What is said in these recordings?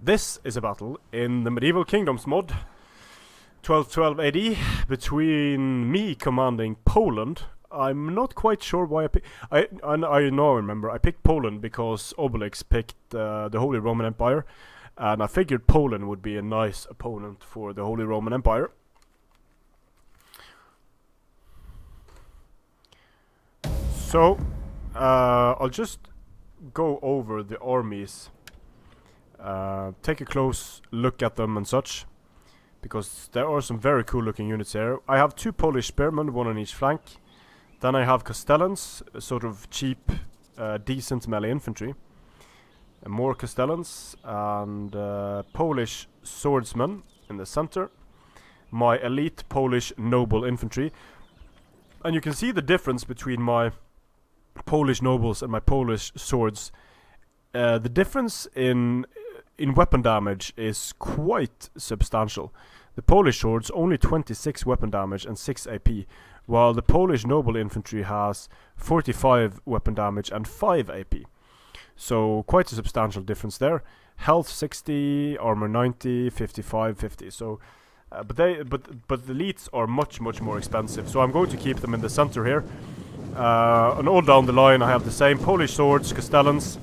This is a battle in the Medieval Kingdoms mod 1212 AD between me commanding Poland. I'm not quite sure why I remember I picked Poland because Obelix picked the Holy Roman Empire, and I figured Poland would be a nice opponent for the Holy Roman Empire. So I'll just go over the armies, take a close look at them and such, because there are some very cool looking units here. I have 2 Polish spearmen, 1 on each flank. Then I have Castellans, sort of cheap, decent melee infantry. And more Castellans and Polish swordsmen in the center. My elite Polish noble infantry. And you can see the difference between my Polish nobles and my Polish swords. The difference in weapon damage is quite substantial. The Polish swords only 26 weapon damage and 6 AP, while the Polish noble infantry has 45 weapon damage and 5 AP. So quite a substantial difference there. Health 60, armor 90, 55, 50. So, but the elites are much more expensive. So I'm going to keep them in the center here. And all down the line I have the same Polish swords, Castellans.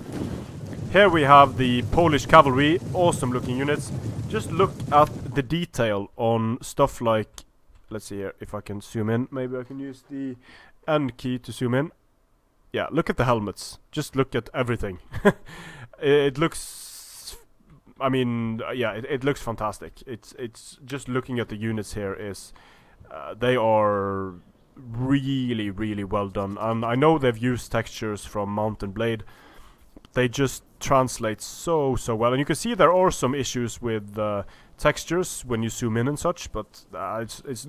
Here we have the Polish cavalry, awesome looking units. Just look at the detail on stuff like, let's see here if I can zoom in. Maybe I can use the N key to zoom in. Yeah, look at the helmets. Just look at everything. It looks, I mean, yeah, it looks fantastic. It's just looking at the units here is, they are really well done. And I know they've used textures from Mount and Blade. They just translate so well, and you can see there are some issues with textures when you zoom in and such, but it's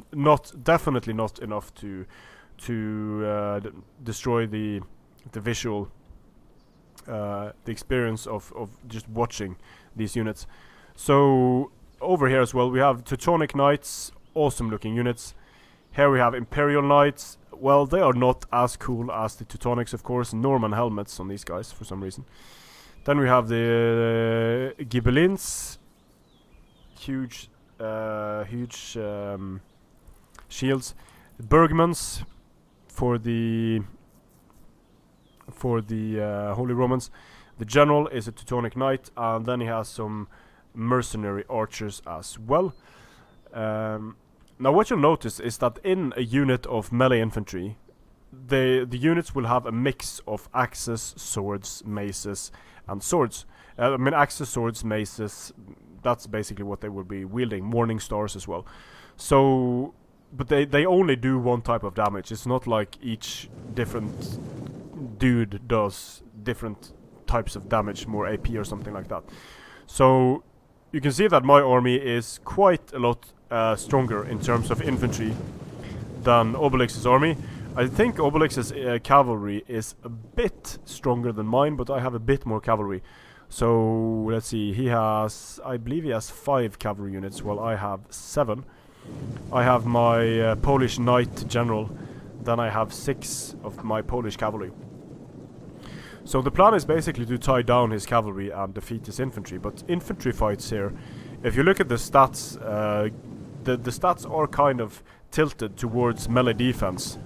definitely not enough to destroy the visual, the experience of just watching these units. So over here as well we have Teutonic Knights, awesome looking units. Here we have Imperial Knights. Well, they are not as cool as the Teutonics, of course. Norman helmets on these guys for some reason. Then we have the Ghibellines, huge shields. Bergmans for the Holy Romans. The general is a Teutonic Knight, and then he has some mercenary archers as well. Now what you'll notice is that in a unit of melee infantry, the units will have a mix of axes, swords, maces, and swords. I mean, axes, swords, maces, that's basically what they will be wielding. Morning stars as well. So, but they only do one type of damage. It's not like each different dude does different types of damage, more AP or something like that. So, you can see that my army is quite a lot stronger in terms of infantry than Obelix's army. I think Obelix's cavalry is a bit stronger than mine, but I have a bit more cavalry. So let's see, I believe he has 5 cavalry units, while I have 7. I have my Polish knight general, then I have 6 of my Polish cavalry. So the plan is basically to tie down his cavalry and defeat his infantry, but infantry fights here, if you look at the stats, the stats are kind of tilted towards melee defense.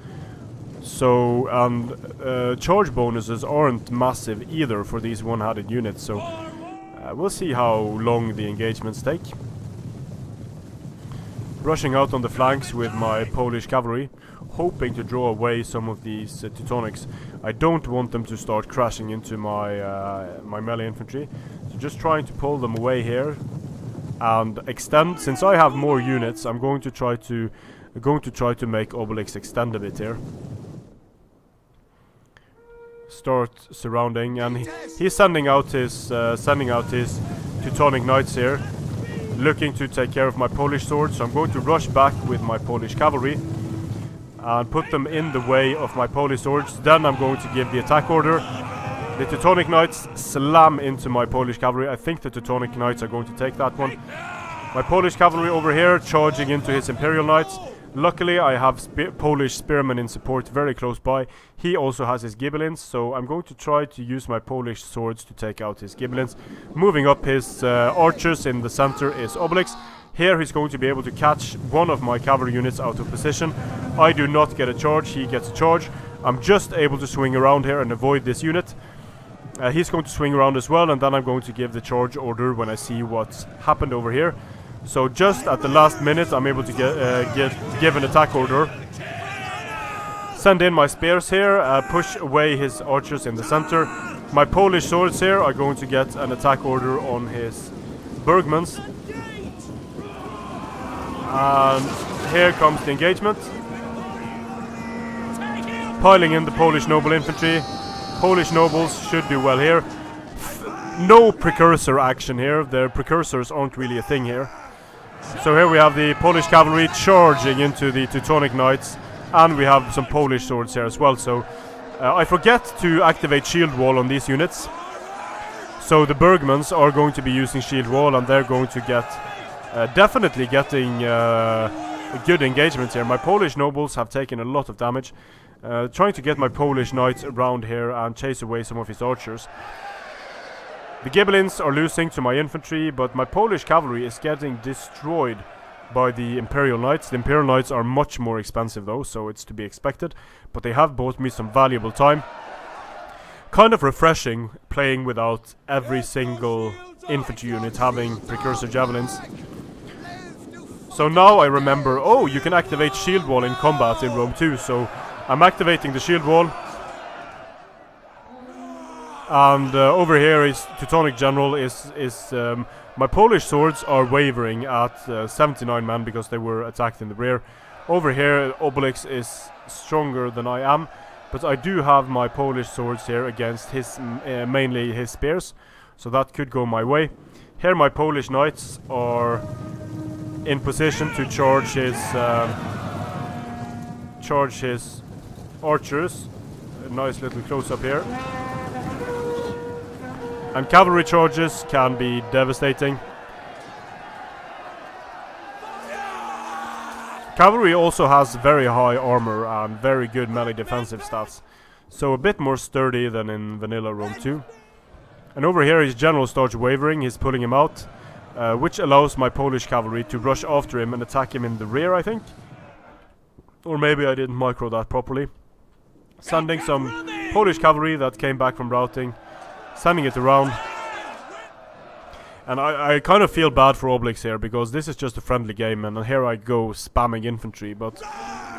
So, and charge bonuses aren't massive either for these one-handed units, so we'll see how long the engagements take. Rushing out on the flanks with my Polish cavalry, hoping to draw away some of these Teutonics. I don't want them to start crashing into my melee infantry, so just trying to pull them away here and extend. Since I have more units, I'm going to try to make Obelix extend a bit here. Start surrounding, and he's sending out his Teutonic Knights here, looking to take care of my Polish swords. So I'm going to rush back with my Polish cavalry and put them in the way of my Polish swords. Then I'm going to give the attack order. The Teutonic Knights slam into my Polish cavalry. I think the Teutonic Knights are going to take that one. My Polish cavalry over here charging into his Imperial Knights. Luckily, I have Polish spearmen in support very close by. He also has his Ghibellines, so I'm going to try to use my Polish swords to take out his Ghibellines. Moving up his archers in the center is Obelix. Here he's going to be able to catch one of my cavalry units out of position. I do not get a charge, he gets a charge. I'm just able to swing around here and avoid this unit. He's going to swing around as well, and then I'm going to give the charge order when I see what's happened over here. So just at the last minute I'm able to give an attack order. Send in my spears here, push away his archers in the center. My Polish swords here are going to get an attack order on his Bergmans. And here comes the engagement. Piling in the Polish noble infantry. Polish nobles should do well here. No precursor action here. Their precursors aren't really a thing here. So here we have the Polish cavalry charging into the Teutonic Knights, and we have some Polish swords here as well. So I forget to activate shield wall on these units. So the Bergmans are going to be using shield wall, and they're going to get definitely getting a good engagement here. My Polish nobles have taken a lot of damage. Trying to get my Polish knights around here and chase away some of his archers. The Ghibellines are losing to my infantry, but my Polish cavalry is getting destroyed by the Imperial Knights. The Imperial Knights are much more expensive though, so it's to be expected. But they have bought me some valuable time. Kind of refreshing playing without every single infantry unit having precursor javelins. So now I remember, oh, you can activate shield wall in combat in Rome 2, so I'm activating the shield wall. And over here is Teutonic General is my Polish swords are wavering at 79 men because they were attacked in the rear. Over here Obelix is stronger than I am, but I do have my Polish swords here against his mainly his spears, so that could go my way. Here my Polish knights are in position to charge his archers. A nice little close up here. And cavalry charges can be devastating. Cavalry also has very high armor and very good melee defensive stats, so a bit more sturdy than in vanilla Rome 2. And over here his general starts wavering, he's pulling him out, which allows my Polish cavalry to rush after him and attack him in the rear, I think. Or maybe I didn't micro that properly. Sending some Polish cavalry that came back from routing, sending it around. And I kind of feel bad for Obelix here, because this is just a friendly game and here I go spamming infantry, but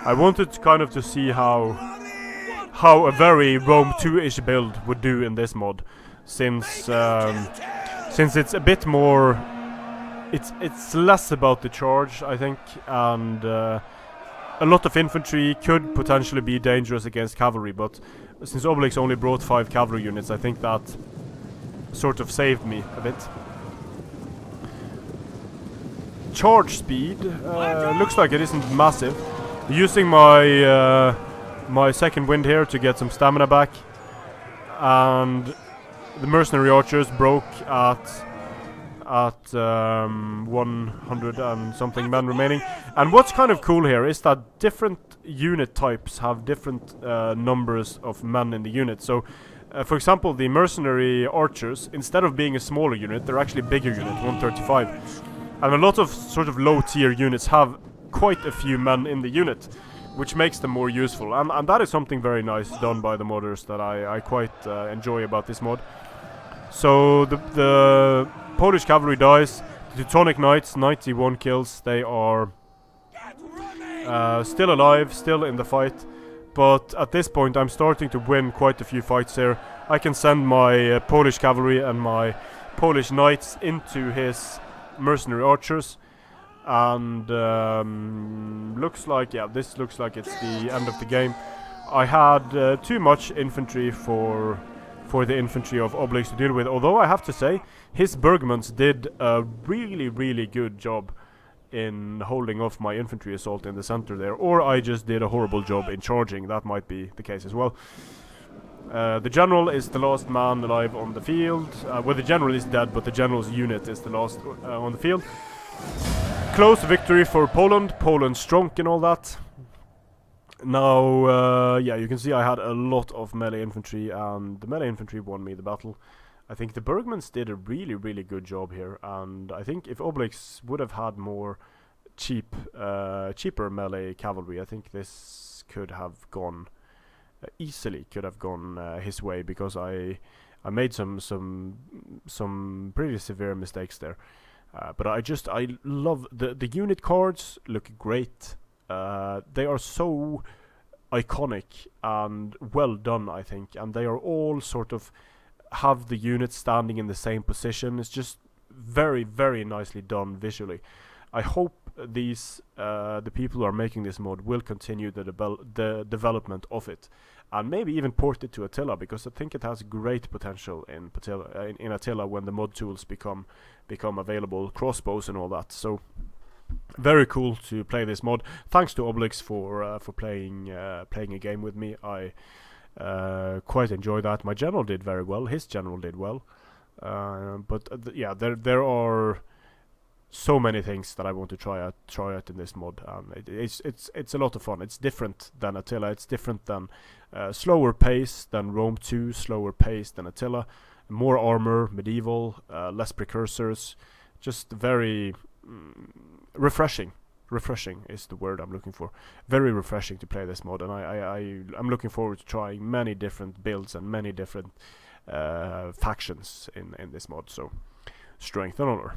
I wanted kind of to see how a very Rome 2-ish build would do in this mod, since it's a bit more, it's less about the charge, I think, and a lot of infantry could potentially be dangerous against cavalry, but since Obelix only brought 5 cavalry units, I think that sort of saved me a bit. Charge speed looks like it isn't massive. Using my my second wind here to get some stamina back, and the mercenary archers broke at 100 and something men remaining. And what's kind of cool here is that different unit types have different numbers of men in the unit. So for example, the mercenary archers, instead of being a smaller unit, they're actually a bigger unit, 135. And a lot of sort of low tier units have quite a few men in the unit, which makes them more useful. And that is something very nice done by the modders that I quite enjoy about this mod. So the Polish cavalry dies. The Teutonic Knights, 91 kills. They are still alive, still in the fight. But at this point I'm starting to win quite a few fights here. I can send my Polish cavalry and my Polish knights into his mercenary archers, and looks like, yeah, this looks like it's the end of the game. I had too much infantry for the infantry of Obelix to deal with, although I have to say his Bergmans did a really good job in holding off my infantry assault in the center there, or I just did a horrible job in charging. That might be the case as well. The general is the last man alive on the field. Well, the general is dead, but the general's unit is the last on the field. close victory for Poland. Poland strong and all that. Now, yeah, you can see I had a lot of melee infantry, and the melee infantry won me the battle. I think the Bergmans did a really good job here, and I think if Obelix would have had more cheaper melee cavalry, I think this could have gone easily his way, because I made some pretty severe mistakes there. But I love the unit cards. Look great. They are so iconic and well done, I think, and they are all sort of have the units standing in the same position. It's just very nicely done visually. I hope these the people who are making this mod will continue the development of it, and maybe even port it to Attila, because I think it has great potential in Attila when the mod tools become available, crossbows and all that. So very cool to play this mod. Thanks to Obelix for playing a game with me. I quite enjoy that. My general did very well. His general did well. But yeah, there are so many things that I want to try out in this mod. It's a lot of fun. It's different than Attila. It's different than slower pace than Rome 2, slower pace than Attila, more armor, medieval, less precursors. Just very refreshing. Refreshing is the word I'm looking for. Very refreshing to play this mod, and I'm looking forward to trying many different builds and many different factions in this mod. So, strength and honor.